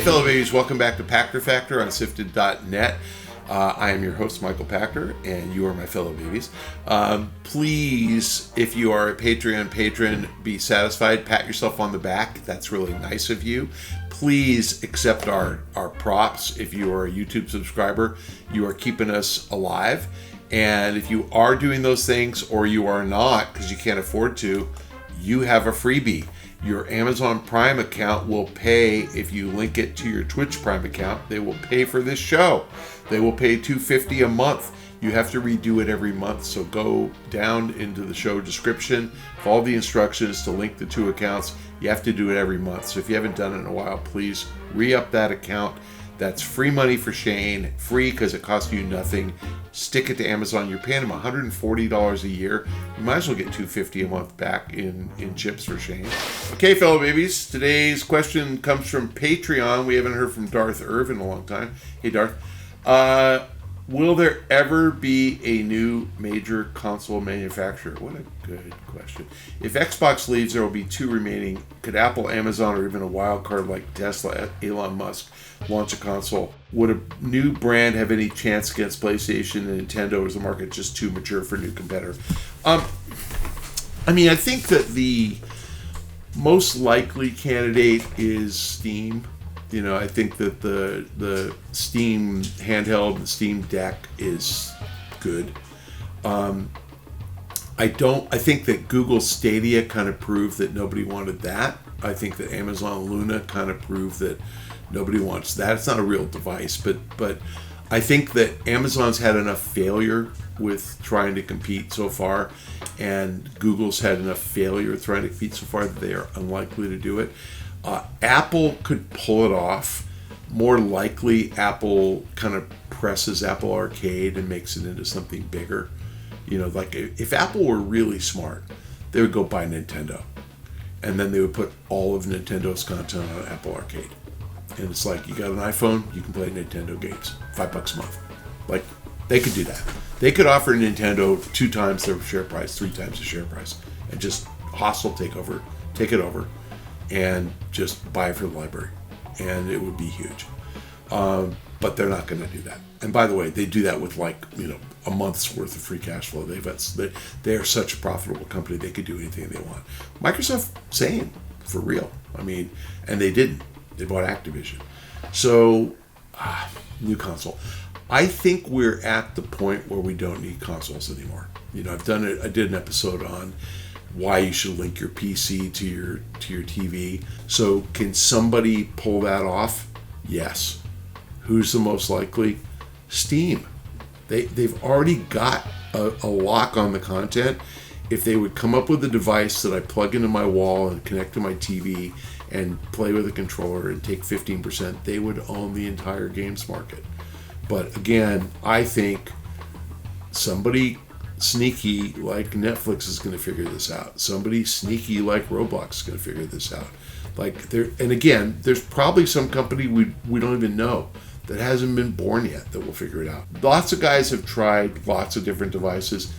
fellow babies, welcome back to Pachter Factor on SIFTD.net. I am your host, Michael Pachter, and you are my fellow babies. Please, if you are a Patreon patron, be satisfied. Pat yourself on the back. That's really nice of you. Please accept our props. If you are a YouTube subscriber, you are keeping us alive. And if you are doing those things, or you are not because you can't afford to, you have a freebie. Your Amazon Prime account will pay, if you link it to your Twitch Prime account, they will pay for this show. They will pay $2.50 a month. You have to redo it every month, so go down into the show description, follow the instructions to link the two accounts. You have to do it every month. So if you haven't done it in a while, please re-up that account. That's free money for Shane, free because it costs you nothing. Stick it to Amazon. You're paying him $140 a year. You might as well get $2.50 a month back in chips for Shane. Okay, fellow babies, today's question comes from Patreon. We haven't heard from Darth Irvin in a long time. Hey, Darth. Will there ever be a new major console manufacturer? What a good question. If Xbox leaves, there will be two remaining. Could Apple, Amazon, or even a wild card like Tesla, Elon Musk, launch a console? Would a new brand have any chance against PlayStation and Nintendo, or is the market just too mature for a new competitor? I think that the most likely candidate is Steam. I think that the Steam handheld, the Steam Deck is good. I think that Google Stadia kind of proved that nobody wanted that. I think that Amazon Luna kind of proved that nobody wants that. It's not a real device, but I think that Amazon's had enough failure with trying to compete so far, and Google's had enough failure trying to compete so far that they are unlikely to do it. Apple could pull it off. More likely, Apple kind of presses Apple Arcade and makes it into something bigger. Like if Apple were really smart, they would go buy Nintendo, and then they would put all of Nintendo's content on Apple Arcade. And it's like, you got an iPhone, you can play Nintendo games, $5 a month. Like, they could do that. They could offer Nintendo 2 times their share price, 3 times the share price, and just hostile take it over, and just buy it for the library, and it would be huge. But they're not going to do that. And by the way, they do that with a month's worth of free cash flow. They are such a profitable company, they could do anything they want. Microsoft, same, for real. And they didn't. They bought Activision. So, new console. I think we're at the point where we don't need consoles anymore. I did an episode on why you should link your PC to your TV. So can somebody pull that off? Yes. Who's the most likely? Steam. They've already got a lock on the content. If they would come up with a device that I plug into my wall and connect to my TV and play with a controller and take 15%, they would own the entire games market. But again, I think somebody sneaky like Netflix is going to figure this out. Somebody sneaky like Roblox is going to figure this out. And again, there's probably some company we don't even know that hasn't been born yet that will figure it out. Lots of guys have tried lots of different devices.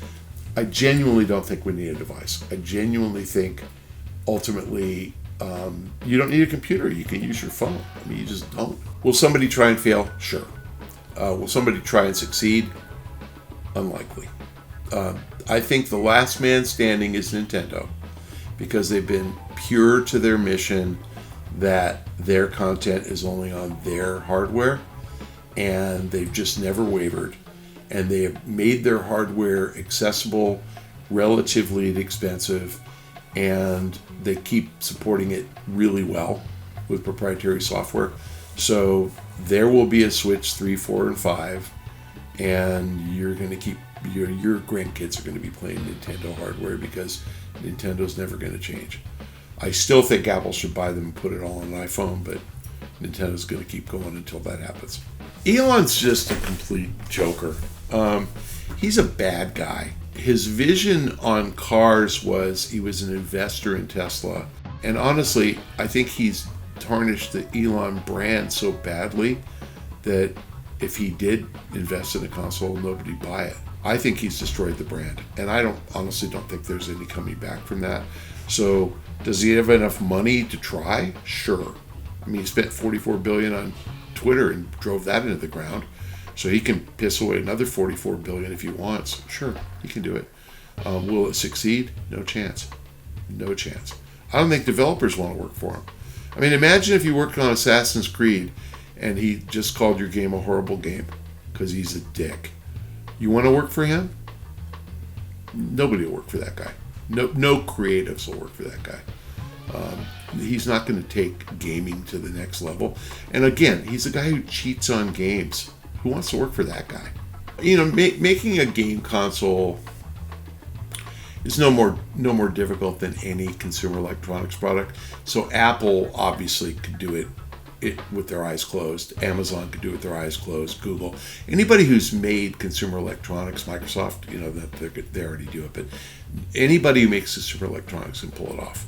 I genuinely don't think we need a device. I genuinely think ultimately you don't need a computer. You can use your phone. You just don't. Will somebody try and fail? Sure. Will somebody try and succeed? Unlikely. I think the last man standing is Nintendo, because they've been pure to their mission that their content is only on their hardware, and they've just never wavered, and they have made their hardware accessible, relatively inexpensive, and they keep supporting it really well with proprietary software. So there will be a Switch 3, 4, and 5, and you're going to keep your grandkids are going to be playing Nintendo hardware, because Nintendo's never going to change. I still think Apple should buy them and put it all on an iPhone, but Nintendo's going to keep going until that happens. Elon's just a complete joker. He's a bad guy. His vision on cars was he was an investor in Tesla. And honestly, I think he's tarnished the Elon brand so badly that if he did invest in a console, nobody'd buy it. I think he's destroyed the brand, and I honestly don't think there's any coming back from that. So does he have enough money to try? Sure. I mean, he spent $44 billion on Twitter and drove that into the ground. So he can piss away another $44 billion if he wants. Sure, he can do it. Will it succeed? No chance. No chance. I don't think developers want to work for him. I mean, imagine if you worked on Assassin's Creed and he just called your game a horrible game because he's a dick. You want to work for him? Nobody will work for that guy. No creatives will work for that guy. He's not going to take gaming to the next level. And again, he's a guy who cheats on games. Who wants to work for that guy? You know, making a game console is no more difficult than any consumer electronics product. So Apple obviously could do it with their eyes closed. Amazon could do it with their eyes closed. Google, anybody who's made consumer electronics, Microsoft, you know, that they already do it. But anybody who makes consumer electronics can pull it off.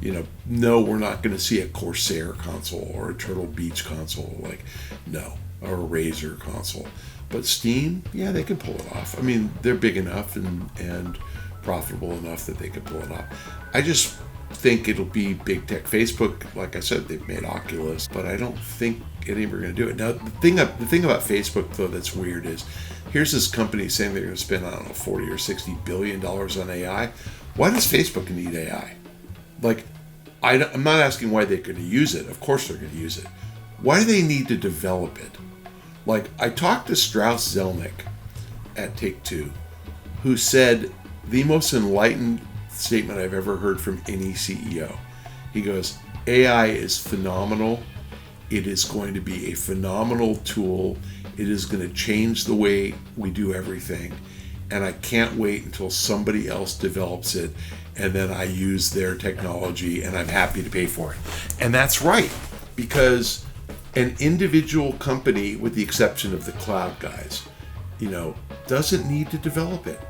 You know, no, we're not going to see a Corsair console or a Turtle Beach console, like, no, or a Razer console. But Steam, yeah, they can pull it off. I mean, they're big enough and profitable enough that they can pull it off. I just think it'll be big tech. Facebook, like I said, they've made Oculus, but I don't think any of them are going to do it. Now, the thing about Facebook, though, that's weird is, here's this company saying they're going to spend, I don't know, 40 or 60 billion dollars on AI. Why does Facebook need AI? Like, I'm not asking why they're going to use it. Of course they're going to use it. Why do they need to develop it? Like, I talked to Strauss Zelnick at Take-Two, who said the most enlightened statement I've ever heard from any CEO. He goes, AI is phenomenal. It is going to be a phenomenal tool. It is going to change the way we do everything. And I can't wait until somebody else develops it and then I use their technology and I'm happy to pay for it. And that's right, because an individual company, with the exception of the cloud guys, you know, doesn't need to develop it.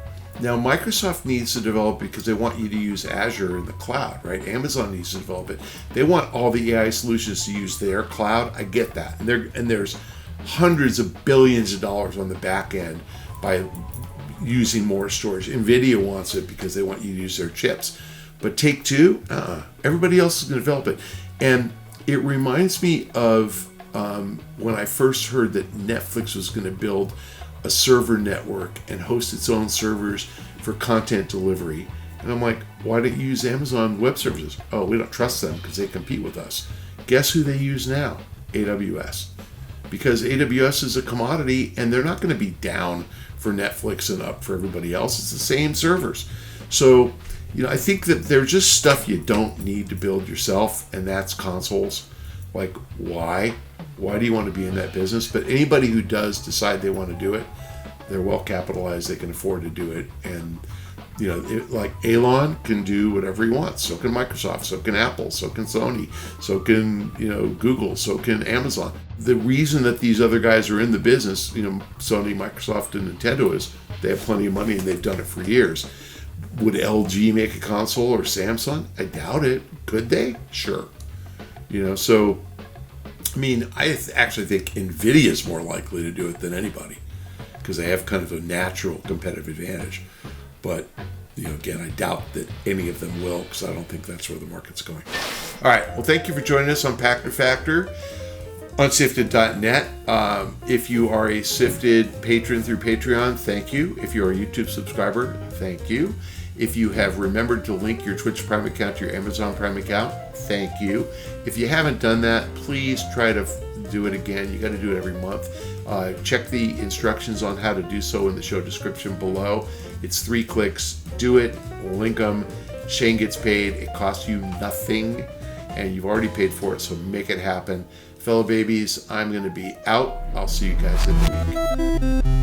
Now, Microsoft needs to develop it because they want you to use Azure in the cloud, right? Amazon needs to develop it. They want all the AI solutions to use their cloud. I get that. And there's hundreds of billions of dollars on the back end by using more storage. NVIDIA wants it because they want you to use their chips. But Take-Two, everybody else is going to develop it. And it reminds me of when I first heard that Netflix was going to build a server network and host its own servers for content delivery. And I'm like, why don't you use Amazon Web Services? Oh, we don't trust them because they compete with us. Guess who they use now? AWS. Because AWS is a commodity and they're not going to be down for Netflix and up for everybody else. It's the same servers. So, you know, I think that there's just stuff you don't need to build yourself, and that's consoles. Like, why? Why do you want to be in that business? But anybody who does decide they want to do it, they're well capitalized, they can afford to do it. And, you know, like Elon can do whatever he wants. So can Microsoft, so can Apple, so can Sony, so can, you know, Google, so can Amazon. The reason that these other guys are in the business, you know, Sony, Microsoft, and Nintendo, is they have plenty of money and they've done it for years. Would LG make a console, or Samsung? I doubt it. Could they? Sure. You know, so, I mean, I actually think NVIDIA is more likely to do it than anybody because they have kind of a natural competitive advantage. But, you know, again, I doubt that any of them will, because I don't think that's where the market's going. All right. Well, thank you for joining us on Pachter Factor on SIFTD.net. If you are a SIFTD patron through Patreon, thank you. If you're a YouTube subscriber, thank you. If you have remembered to link your Twitch Prime account to your Amazon Prime account, thank you. If you haven't done that, please try to do it again. You got to do it every month. Check the instructions on how to do so in the show description below. It's 3 clicks. Do it. Link them. Shane gets paid. It costs you nothing, and you've already paid for it, so make it happen. Fellow babies, I'm going to be out. I'll see you guys in the week.